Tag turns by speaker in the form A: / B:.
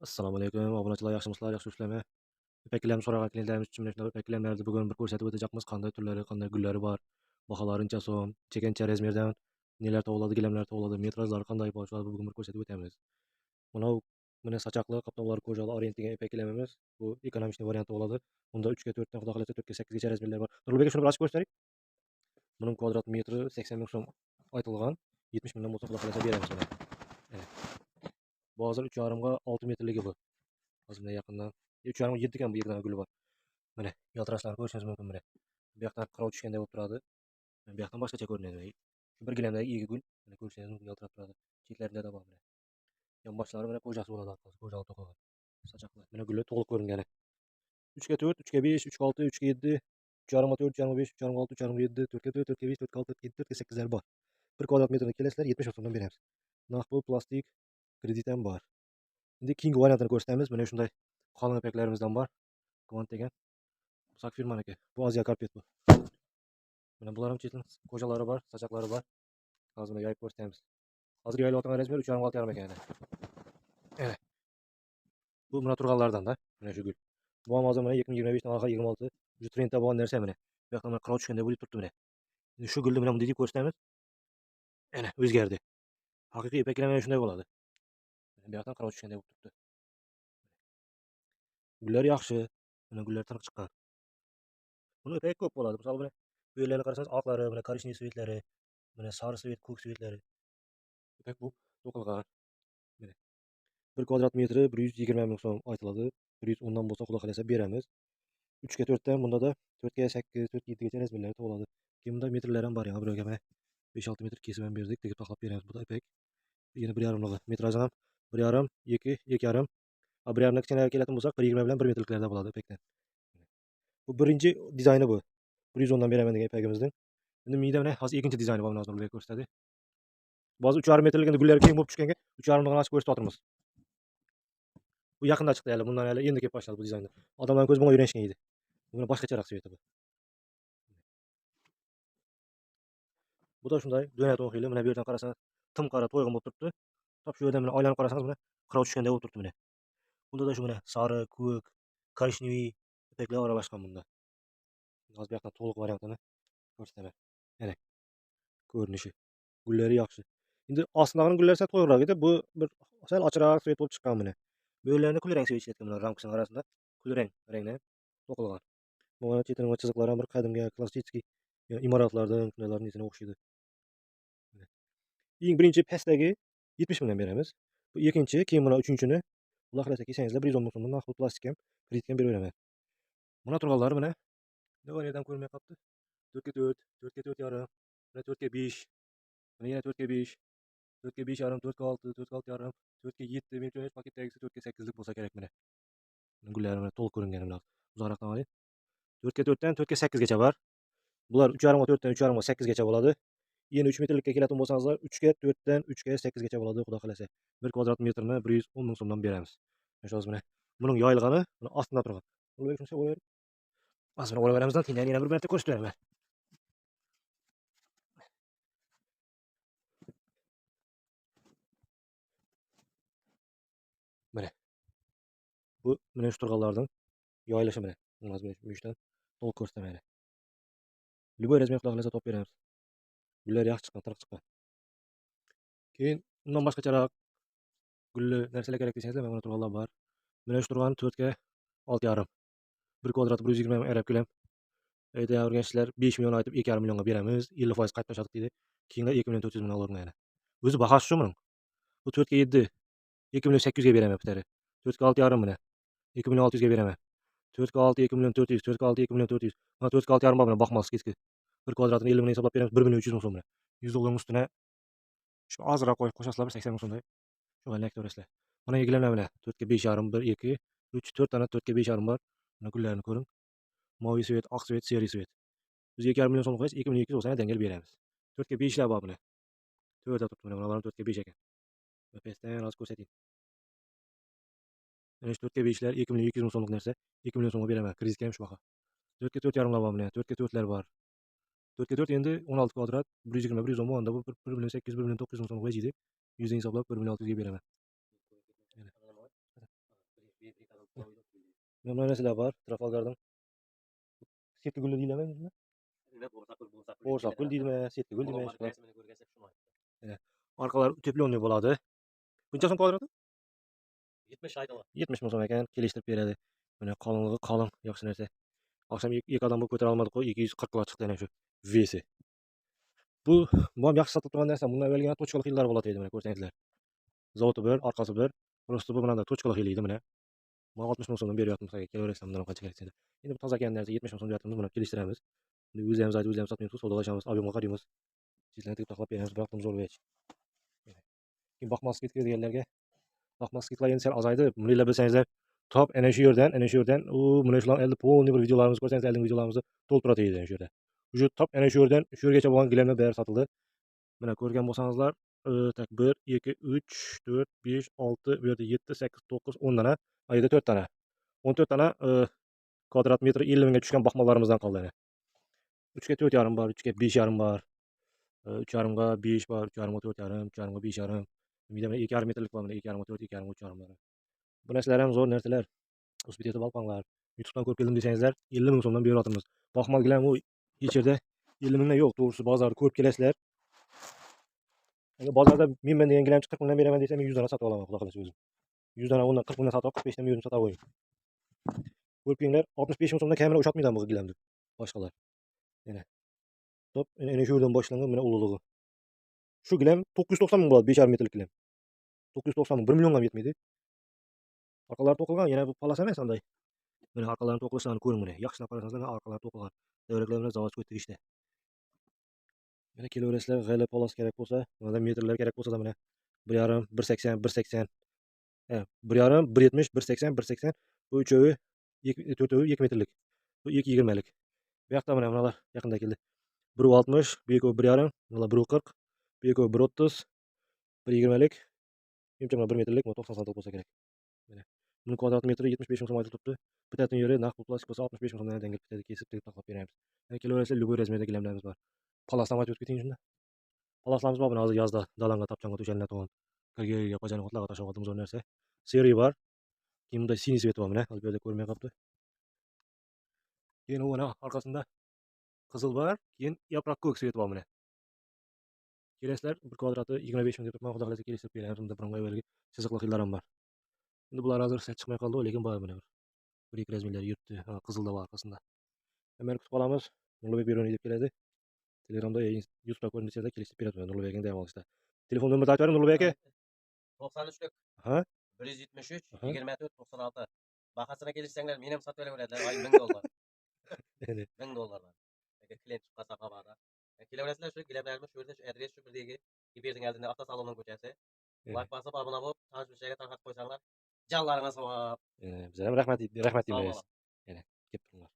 A: Assalamu alaykum. Obunachilar yaxshimisizlar? Yaxshi ishlarmi? İpeklerimi so'ragan klientlarimiz uchun mana shunday ipeklarni bugun bir ko'rsatib o'tacakmiz. Qanday turlari, qanday gullari bor, baholari necha so'm, chekancha razmerdan nelar tug'iladi, gilamlar tug'iladi, metrajlari qanday bor, shularni bugun bir ko'rsatib o'tamiz. Mana mana sochoqli qopnoqlar ko'jali orient degan ipaklamamiz. Bu ekonomik varianti bo'ladi. Bunda 3 ga 4 dan xudo xolasa 4 ga 8 gacha razmerlar bor. Nurulbek aka shuni bir ochib ko'rsating. Buning kvadrat metri 80 ming so'm aytilgan. 70 mingdan bo'lsa xudo xolasa beramiz buni. Mana. Bu hozir 3,5 ga 6 metrligi bu. Hozir bundan yaqindan 3,5 ga 7 ekan bu yerdan guli bor. Mana yaltirashlarni ko'rishingiz mumkin mana. Bu yoqdan qirov tushganday bo'lib turadi. Bu yoqdan boshqacha ko'rinadi. Shu bir gilamdagi eggi gul mana ko'rishingiz mumkin yaltirab turadi. Chetlarida bor mana. Yonboshlari mana qo'jasi bo'ladi orqasi, qo'jali to'qigan. Sochoqlar. Mana guli to'liq ko'ringani. 3 ga 4, 3 ga 5, 3 ga 6, 3 ga 7, 3,5 ga 4, 3,5 ga 5, 3,5 ga 6, 3,5 ga 7, 4 ga 4, 4 ga 5, 4 ga 6, 4 ga 7, 4 ga 8 bor. 1 kvadrat metrini kelasizlar 70 so'mdan beramiz. Naqd pul, plastik, kredit ham bor. Endi keyingi variantini ko'rsatamiz. Mana shunday qalin ipaklarimizdan bor. Kvant degan. Sak firmaniki. Bu Aziya karpet bu. Mana bular ham chetin qo'jalari bor, sochoqlari bor. Hozir buni yoyib ko'rsatamiz. Hozir yoyilayotgan razmer 3,5 6,5 ekan. Mana. Bu mana turganlardan-da. Mana shu gul. Bu ham hozir mana 2025dan oxir 26 shu trendda bo'lgan narsa mana. Bu yoqda mana qirov tushganday bo'lib turibdi mana. Endi shu gulni mana bunday deb ko'rsatamiz. Mana o'zgardi. Haqiqiy ipaklar mana shunday bo'ladi. Bu yoqdan qirov tushganday bo'lib turibdi. Gullar yaxshi. Mana gullar tiniq chiqqan. Buni ipak ko'p bo'ladi. Misol mana bu yerlarni qarasangiz oqlari, mana korishniy svetlari, mana sari svet, ko'k svetlari. İpek bu to'qilgan. Mana 1 kvadrat metri 120 ming so'm aytiladi. 110 dan bo'lsa xudo xolasa beramiz. 3 ga 4 dan bunda da 4 ga 8, 4 ga 7 gacha razmerlar tug'iladi. Keyin bunda metrlar ham bor. Yana birovga mana 5-6 metr kesib ham berdik. Tegib taxlab beramiz. Bu da ipek. Yana 1,5 metraj ham 1,5, 2, 2,5. 1,5 dan kichkina keladigan bo'lsak 1,20 bilan 1 metrliklarda bo'ladi ipekdan. Bu birinchi dizayni bu. 110 dan beraman degan ipagimizning. Endi menda mana hozir ikkinchi dizayni bor. Mana hozir ularga ko'rsatadi. Ba'zi 3,5 metrlik endi gullari keng bo'lib tushganga 3,5 dan ochib ko'rsatyapmiz. Bu yaqinda chiqdi hali. Bundan hali endi kelib boshladi bu dizaynlar. Odamlar ko'zi bunga o'rganishgan edi. Buni boshqacharoq sveti bu. Bu da shunday do'na to'xili. Mana bu yerdan qarasangiz tim qora to'yg'in bo'lib turibdi. Top shu yerdan mana aylanib qarasangiz mana qirov tushganday bo'lib turibdi mana. Bunda da shu mana sari, ko'k, korishneviy ipaklar aralashgan bunda. Hozir bu yoqdan to'liq variantini ko'rsataman. Mana ko'rinishi. Gullari yaxshi. Endi ostidagi gullar sal to'g'riroq edi. Bu bir sal ochiqroq svet bo'lib chiqqan mana. Bu yerlarni kulrang svet ishlatgan bular ramkasining orasida. Kulrang rangdan to'qilgan. Bu chetin va chiziqlar ham bir qadimgi klassik imoratlardan shundalarning esine o'xshaydi. Eng birinchi pastdagi 70 mingdan beramiz. Bu ikkinchi, keyin mana uchinchini Xudo xolasa kelsangizlar 110 ming so'mdan naqd plastik ham, kredit ham berib beraman. Mana turganlari mana nerdan ko'rinmay qolibdi. 4 ga 4, 4 ga 4,5, mana 4 ga 5, mana yana 4 ga 5, 4 ga 5,5, 4 ga 6, 4 ga 6,5, 4 ga 7, menimcha paketdagisi 4 ga 8lik bo'lsa kerak mana. Gullari mana to'liq ko'ringani bilan. Uzoqroqdan oling. 4 ga 4 dan 4 ga 8 gacha bor. Bular 3,5 ga 4 dan 3,5 ga 8 gacha bo'ladi. Yana 3 metrlikka keladigan bo'lsangizlar 3 ga 4 dan 3 ga 8 gacha bo'ladi xudo xolasa. 1 kvadrat metrini 110 ming so'mdan beramiz. Mana mana buning yoyilgani mana ostida turgan. Ularga shuncha o'yib. Asli o'raveramizdan keyin yana bir marta ko'rsatib beraman. Mana bu mana shu turganlardan yoyilishi mana. Mana bu ishdan to'liq ko'rsataman. Любой razmer xudo xolasa topib beramiz. Gullar yaxshi chiqqan, tiniq chiqqan. Keyin undan boshqacharoq gulli narsalar kerak desangizlar mana turganlar bor. Mana shu turgan 4 ga 6,5. 1 kvadrat 120 ming arab ko'lam. Aytavergansizlar 5 million aytib 2,5 millionga beramiz. 50% qayta tashladik deydi. Keyinlar 2 million 400 ming olavergan yana. O'zi bahasi shu buning. Bu 4 ga 7, 2 million 800 ga beraman bitari. 4 ga 6,5 mana. 2 million 600 ga beraman. 4 ga 6 2 million 400, 4 ga 6 2 million 400. Mana 4 ga 6,5 bor mana baxmal skidka. 1 kvadratini 50 ming hisoblab beramiz. 1 million 300 ming so'm mana. 100 dollarning ustuna shu ozroq qo'shasizlar 80 ming so'mday. Shu g'alak to'rasizlar. Mana gilamlar mana 4 ga 5,5, 1 2 3 4 dona 4 ga 5,5 bor. Mana gullarni ko'ring. Moviy svet, oq svet, seri svet. Biz 2,5 million so'm qo'yamiz, 2 million 200 bo'lsa dangal beramiz. 4 ga 5 lar bor buni. 4 ta turibdi mana bular 4 ga 5 ekan. Pastdan hozir ko'rsating. Mana shu 4 ga 5 lar 2 million 200 ming so'mlik narsa 2 million so'mga beraman. Kreditga ham shu baho. 4 ga 4,5 lar bor buni. 4 ga 4 lar bor. 4 ga 4 endi 16 kvadrat 120 110 bo'lganda bu 1 million 800 1 million 900 ming so'mga yeydi. 100 dan hisoblab 1 million 600 ga beraman. Memnun nesiller var. Trafalgar'dan. Setli güllü değil mi?
B: Evet, Borsakgül
A: Borsak gül değil mi? Setli gül değil mi?
B: Balonlar resmini görgesek şunu aytdı.
A: Arkalar tepli boladı. Buncha so'm kvadratı?
B: 70 ayda var.
A: 70 ming so'm ekan. Kelishtirib beradi. Mana qalinligi qalin, yaxshi narsa. Akşam iki adam bu ko'tara olmadik-ku, 240 ga chiqdi ana shu vesi. Bu ham yaxshi sotib turgan narsa. Bundan avvalgi tochkalik yillar bo'ladi edi, mana ko'rsangizlar. Zavodi bir, arkasi bir. Prosta bu bilan tochkalik yil edi mana. Men 60 ming so'mdan beryapmiz, kelaversam bundan qancha kerak senda. Endi bu toza ekan narsa 70 ming so'm deyapmiz, buni kelishtiramiz. O'zi ham zayt, o'zi ham sotmaymiz, savdolashamiz, ob'yomga qaraymiz. Sizlarni tep taxlab beramiz, vaqtimiz bo'lgach. Keyin baxmaslik deganlarga baxmasliklar endi sal azaydi. Buninglar bilsangizlar, top ana shu yerdan u mana shular endi polniy bir videolarimizni ko'rsangiz, eldingi videolarimizni to'ltiradi ana shu yerda. Shu top ana shu yerdan shu yergacha bo'lgan gilamlar bari sotildi. Mana ko'rgan bo'lsangizlar, tak 1, 2, 3, 4, 5, 6, bu yerda 7, 8, 9, 10 dana, bu yerda 4 dana. 14 dana kvadrat metri 50 mingga tushgan baxmallarimizdan qoldi ana. 3 ga 4,5 bor, 3 ga 5,5 bor. 3,5 ga 5 bor, 3,5 ga 4,5, 3,5 ga 5,5. Bir de 2,5 metrlik var, 2,5 ga 4, 2,5 ga 3,5 bor. Bu narsalar ham zo'r narsalar. O'zbekistonda balkonlar. YouTube'dan ko'rib keldim desangizlar, 50 ming so'mdan beryapmiz. Baxmal gilam u hech yerda 50 mingdan yo'q, to'g'risi bozorda ko'rib kelasizlar. Agar bozorda men degan gilamchi 40 mingdan beraman desam, 100 dona sotib olaman, xudo xohlasa o'zim. 100 dona undan 40 mingdan sotib, 45 dan 100 sotib qo'ying. Ko'rib kelinglar, 65 ming so'mdan kamera o'shatmaydi bu gilamni boshqalar. Yana. Top ana shu yerdan boshlangan mana ulug'ligi. Shu gilam 990 ming bo'ladi, 5,5 metrlik gilam. 990 ming, 1 millionga ham yetmaydi. Arqalari to'qilgan, yana bu palas emas anday. Mana arqalarini to'qilishlarini ko'ring mana. Yaxshilab qarasangizlar, mana arqalari to'qilgan. Davraklar bilan zavodga tegishli. Mana kelaverasizlar, g'ayla palas kerak bo'lsa, mana metrlar kerak bo'lsa mana 1,5, 1,80, 1,80. 1,5, 1,70, 1,80, 1,80. Bu uchovi 4tovi 2 metrlik. Bu 2,20lik. Bu yoqda mana bunalar yaqinda keldi. 1,60, bu yo'q 1,5, bunalar 1,40, bu yo'q 1,30, 1,20lik. Menimcha 1 metrlik, 90 sm bo'lsa kerak. Mana. Buni kvadrat metri 75 ming so'm aytib turibdi. Bitatni yeri naqd pul plastik bo'lsa 65 ming so'mdan dengib bitadi, kesib tegib taqlab beramiz. Mana kelaverasizlar, любой razmerda gilamlarimiz bor. Palasdan aytib o'tib keting shunda. Palaslarimiz bor buni hozir yozda dalanga tapchanga to'shanlar to'g'on. Kirga qojani otlarga tashlab oldim zo'r narsa. Seriy bor. Keyin bunda siniy svet bor mana. Hozir bu yerda ko'rmay qolibdi. Keyin u mana orqasida qizil bor, keyin yaproq ko'k svet bor mana. Kelasizlar, bir kvadrati 25 ming deb turibman, xudo xolasa kelishib beramiz. Bunda bironga avvalgi chiziqli xillar ham bor. Endi bular hozir chiqmay qoldi, lekin bor mana. Bir ikki razmerlar yuribdi. Ha, qizilda bor orqasida. Hemen kutib qolamiz. Nurlubek Beruniy deb keladi. Telegramda, YouTube'da ko'rinishda kelishib beradi Nurlubekning dam olishda. Telefon nomerini aytib bering Nurlubek aka.
B: 93'lük
A: Ha?
B: 173
A: Aha.
B: 24 96. Bahasına gelirsenler benim satı verebilirler. Ay $1000.
A: Yani
B: $1000'dan. Peki klient çıkasa kabada. Kilometreler şu gilebermiş şu şu adres şu birdeki Giber'in geldiğinde ata salonun köçesi. Like basıp abone olup tanış bir şeyge tanıt koysanlar canlarına sağ.
A: bize rahmet
B: Sağ olun.
A: Yani, kep turinglar.